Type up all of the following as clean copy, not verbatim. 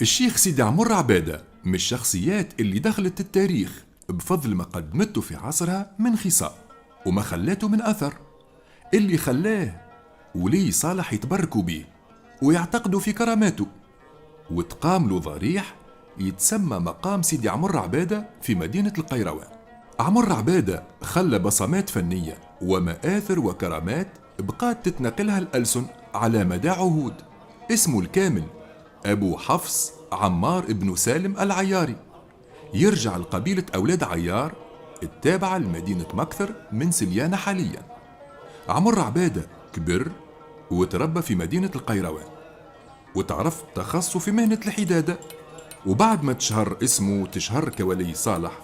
الشيخ سيدي عمر عبادة من الشخصيات اللي دخلت التاريخ بفضل ما قدمته في عصرها من خصال وما خلاته من أثر اللي خلاه ولي صالح يتبركوا بيه ويعتقدوا في كراماته، وتقام له ضريح يتسمى مقام سيدي عمر عبادة في مدينة القيروان. عمر عبادة خلى بصمات فنية ومآثر وكرامات بقات تتنقلها الألسن على مدى عهود. اسمه الكامل أبو حفص عمار ابن سالم العياري، يرجع لقبيلة أولاد عيار التابعة لمدينة مكثر من سليانة حاليا. عمر عبادة كبر وتربى في مدينة القيروان وتعرف تخصصه في مهنة الحدادة، وبعد ما تشهر اسمه وتشهر كولي صالح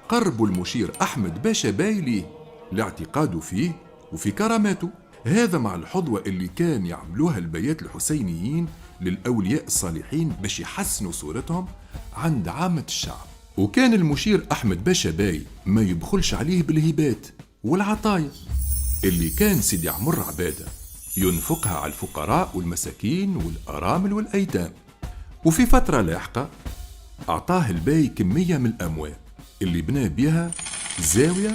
قربوا المشير أحمد باشا باي ليه لاعتقاده فيه وفي كراماته. هذا مع الحظوة اللي كان يعملوها البيات الحسينيين للأولياء الصالحين باش يحسنوا صورتهم عند عامة الشعب. وكان المشير أحمد باشا باي ما يبخلش عليه بالهبات والعطايا اللي كان سيدي عمر عبادة ينفقها على الفقراء والمساكين والأرامل والأيتام. وفي فترة لاحقة أعطاه الباي كمية من الأموال اللي بنى بها زاوية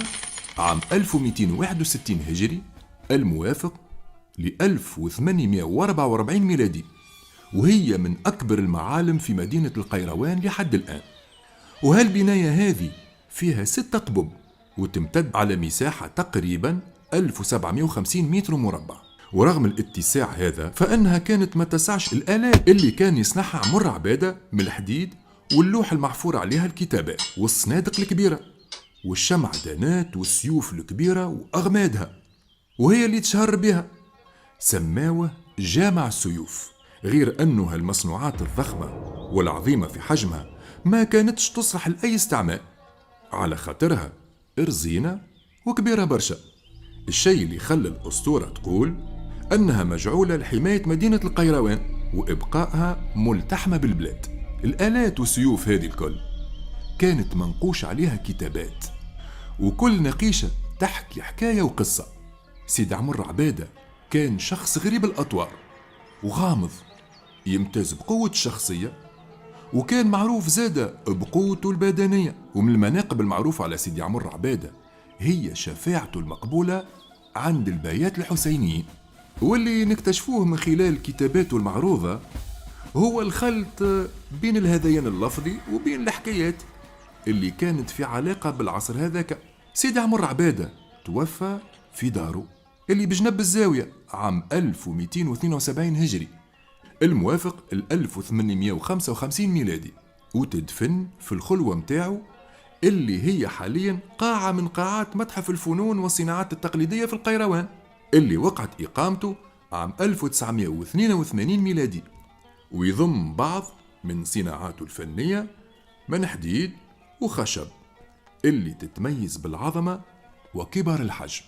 عام 1261 هجري الموافق ل 1844 ميلادي، وهي من أكبر المعالم في مدينة القيروان لحد الآن. وهالبناية هذه فيها 6 قبب وتمتد على مساحة تقريبا 1750 متر مربع. ورغم الاتساع هذا فإنها كانت ما تسعش الآلات اللي كان يصنعها عمر عبادة من الحديد واللوح المحفور عليها الكتابات والصنادق الكبيرة والشمعدانات والسيوف الكبيرة وأغمادها، وهي اللي تشهر بها سماوه جامع السيوف. غير أنه هالمصنوعات الضخمة والعظيمة في حجمها ما كانتش تصلح لأي استعمال على خاطرها رزينة وكبيرة برشا، الشيء اللي خلى الأسطورة تقول أنها مجعولة لحماية مدينة القيروان وإبقائها ملتحمة بالبلاد. الآلات والسيوف هذه الكل كانت منقوش عليها كتابات، وكل نقيشة تحكي حكاية وقصة. سيد عمر عبادة كان شخص غريب الأطوار وغامض، يمتاز بقوة الشخصية، وكان معروف زادة بقوته البدنية. ومن المناقب المعروفة على سيدي عمر عبادة هي شفاعته المقبولة عند البايات الحسينيين، واللي نكتشفوه من خلال كتاباته المعروضة هو الخلط بين الهذيان اللفظي وبين الحكايات اللي كانت في علاقة بالعصر هذاك. سيدي عمر عبادة توفى في داره اللي بجنب الزاوية عام 1272 هجري الموافق 1855 ميلادي، وتدفن في الخلوة متاعه اللي هي حاليا قاعة من قاعات متحف الفنون والصناعات التقليدية في القيروان، اللي وقعت إقامته عام 1982 ميلادي، ويضم بعض من صناعاته الفنية من حديد وخشب اللي تتميز بالعظمة وكبر الحجم.